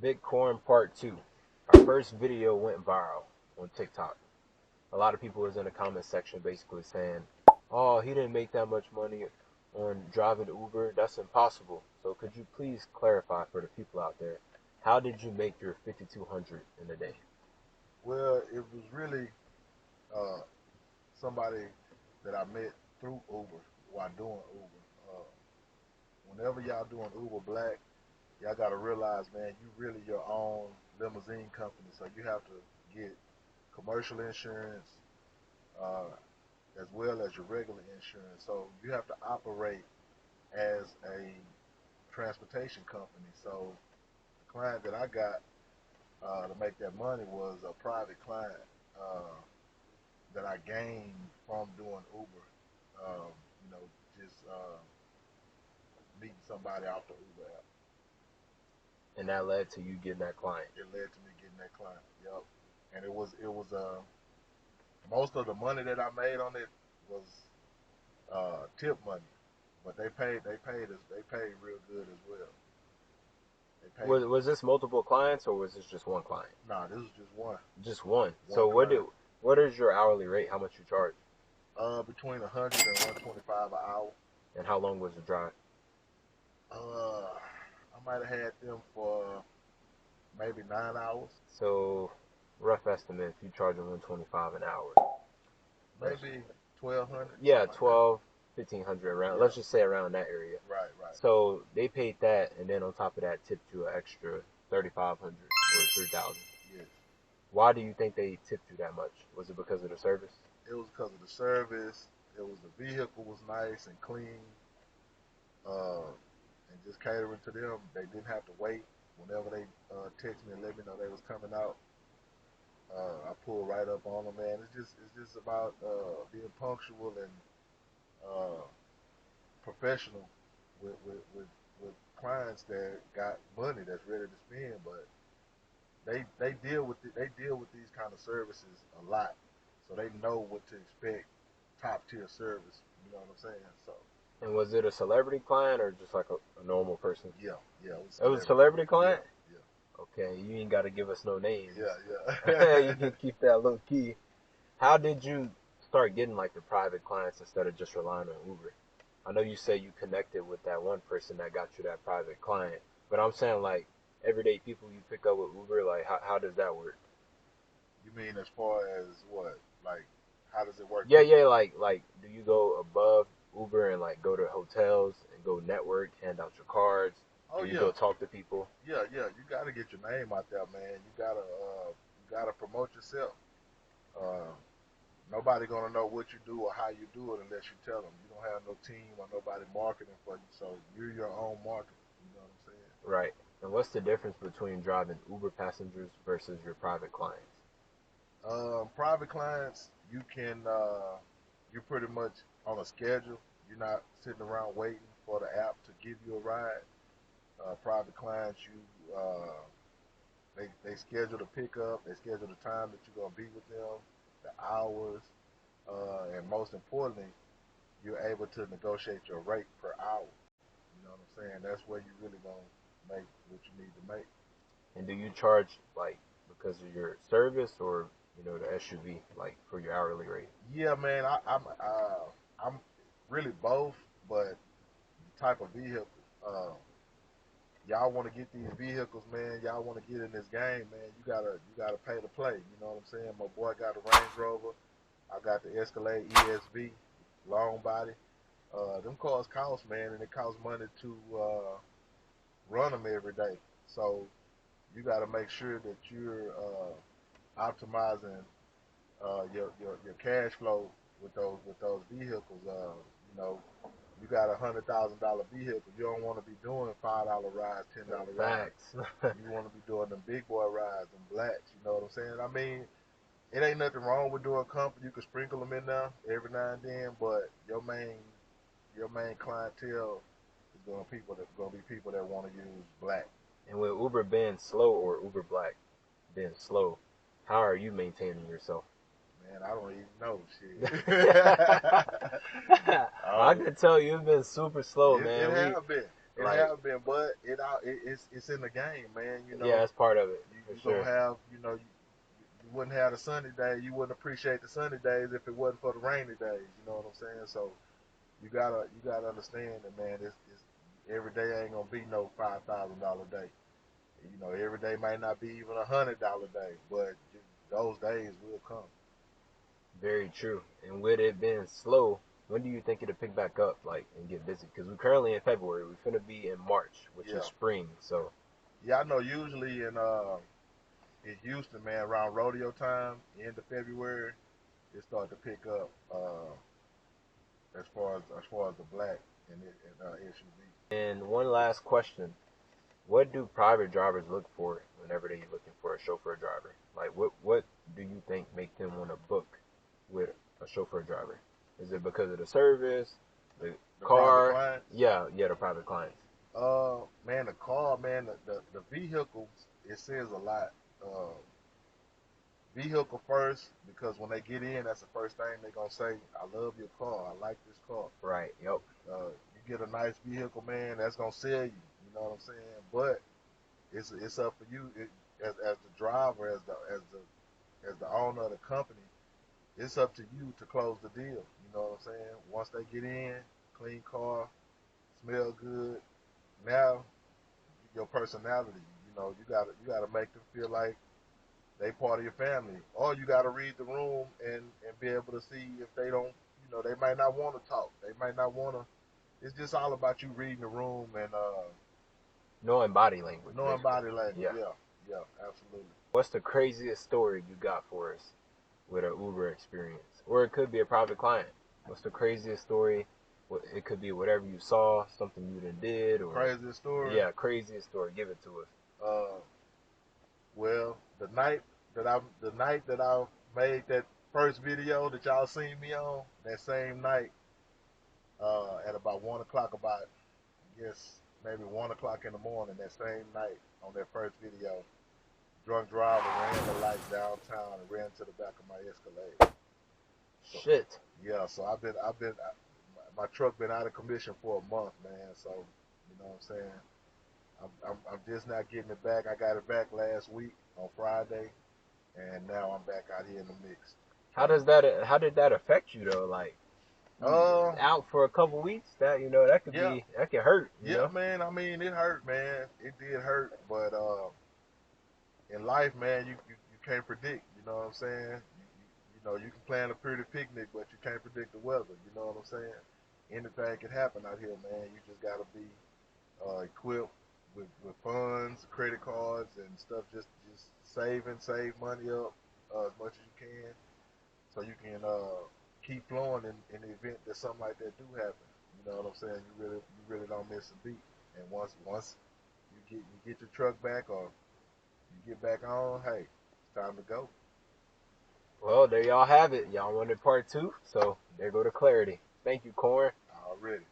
Bitcoin Part 2. Our first video went viral on TikTok. A lot of people was in the comment section basically saying, oh, he didn't make that much money on driving Uber. That's impossible. So could you please clarify for the people out there, how did you make your 5,200 in a day? Well, it was really somebody that I met through Uber while doing Uber. Whenever y'all doing Uber Black, y'all got to realize, man, you really your own limousine company. So you have to get commercial insurance as well as your regular insurance. So you have to operate as a transportation company. So the client that I got to make that money was a private client that I gained from doing Uber. You know, just meeting somebody off the Uber app. And that led to you getting that client. It led to me getting that client. Yep. And it was most of the money that I made on it was tip money, but they paid real good as well. Was this multiple clients or was this just one client? Nah, this was just one. Just one. So client. what is your hourly rate? How much you charge? Between 100 and 125 an hour. And how long was the drive? I might have had them for maybe 9 hours. So rough estimate, if you charge them 125 an hour, maybe 1,200. Yeah, 12, 1,500 around. Yeah. Let's just say around that area. Right. So they paid that, and then on top of that, tipped you an extra 3,500 or 3,000. Yes. Why do you think they tipped you that much? Was it because of the service? It was because of the service. It was the vehicle was nice and clean. And just catering to them, they didn't have to wait. Whenever they text me and let me know they was coming out, I pulled right up on them, man. It's just about being punctual and professional with clients that got money that's ready to spend, but they deal with these kind of services a lot, so they know what to expect. Top tier service, you know what I'm saying? So. And was it a celebrity client or just like a normal person? Yeah. It was a celebrity client? Yeah. Okay, you ain't got to give us no names. Yeah. You can keep that low key. How did you start getting like the private clients instead of just relying on Uber? I know you say you connected with that one person that got you that private client, but I'm saying like everyday people you pick up with Uber, like how does that work? You mean as far as what? Like how does it work? Yeah, like do you go above Uber and like go to hotels and go network, hand out your cards? Oh, you go talk to people? Yeah. You gotta get your name out there, man. You gotta promote yourself. Nobody gonna know what you do or how you do it unless you tell them. You don't have no team or nobody marketing for you, so you're your own marketer. You know what I'm saying? Right. And what's the difference between driving Uber passengers versus your private clients? Private clients, you're pretty much on a schedule. You're not sitting around waiting for the app to give you a ride. Private clients, they schedule the pickup, they schedule the time that you're gonna be with them, the hours, and most importantly, you're able to negotiate your rate per hour. You know what I'm saying? That's where you really gonna make what you need to make. And do you charge like because of your service or the SUV like for your hourly rate? Yeah, man, I'm really both, but the type of vehicle. Y'all want to get these vehicles, man. Y'all want to get in this game, man. You gotta pay to play. You know what I'm saying? My boy got a Range Rover. I got the Escalade ESV, long body. Them cars cost, man, and it costs money to run them every day. So you got to make sure that you're optimizing your cash flow with those vehicles. You got $100,000 vehicle. You don't want to be doing $5 rides, $10 rides. You want to be doing them big boy rides, them blacks. You know what I'm saying? I mean, it ain't nothing wrong with doing comfort. You can sprinkle them in there every now and then, but your main clientele is going to be people that want to use black. And with Uber being slow or Uber Black being slow, how are you maintaining yourself? Man, I don't even know shit. I can tell you've been super slow, man. It have been. It Like, have been, but it's in the game, man. You yeah, know, that's part of it for you sure. gonna have, you wouldn't have the sunny day. You wouldn't appreciate the sunny days if it wasn't for the rainy days. You know what I'm saying? So you gotta understand that, man. It's every day ain't gonna be no $5,000 day. You know, every day might not be even $100 day, but those days will come. Very true. And with it being slow, when do you think it'll pick back up, like, and get busy? Because we're currently in February. We're finna be in March, which is Yeah, spring. So, yeah. I know. Usually in Houston, man, around rodeo time, end of February, it start to pick up. As far as the black and SUV. and one last question: what do private drivers look for whenever they're looking for a chauffeur driver? Like, what do you think make them want to book with a chauffeur driver? Is it because of the service, the The private car? clients. Yeah, the private clients. Man, the car, man, the vehicles, it says a lot. Uh, Vehicle first, because when they get in, that's the first thing they're gonna say. I love your car. I like this car. Right. Yep. You get a nice vehicle, man, that's gonna sell you. You know what I'm saying? But it's up for you as the driver, as the owner of the company. It's up to you to close the deal. You know what I'm saying? Once they get in, clean car, smell good. Now your personality. You gotta make them feel like they part of your family. Or you gotta read the room and be able to see if they don't. They might not want to talk. They might not want to. It's just all about you reading the room and Knowing body language, knowing basically. body language. Yeah. Yeah, yeah, absolutely. What's the craziest story you got for us with an Uber experience? Or it could be a private client. What's the craziest story? It could be whatever you saw, something you done did, or Craziest story. yeah, craziest story. Give it to us. Uh, well, the night that I made that first video that y'all seen me on, that same night, at about 1 o'clock, about, I guess, maybe 1 o'clock in the morning, that same night on that first video, drunk driver ran the light downtown and ran to the back of my Escalade. So Shit. yeah, so my truck been out of commission for a month, man. So you know what I'm saying. I'm just not getting it back. I got it back last week on Friday, and now I'm back out here in the mix. How did that affect you though? Like, you Uh, out for a couple weeks? That could yeah, be, that could hurt. yeah, man. I mean, it hurt, man. It did hurt, but in life, man, you can't predict. You know what I'm saying? You can plan a pretty picnic, but you can't predict the weather. You know what I'm saying? Anything can happen out here, man. You just gotta be equipped with funds, credit cards, and stuff. Just save money up as much as you can, so you can keep flowing in the event that something like that do happen. You know what I'm saying? You really don't miss a beat. And once you get your truck back, or you get back on, hey, it's time to go. Well, there y'all have it. Y'all wanted part two, so there go the clarity. Thank you, Corn. Already.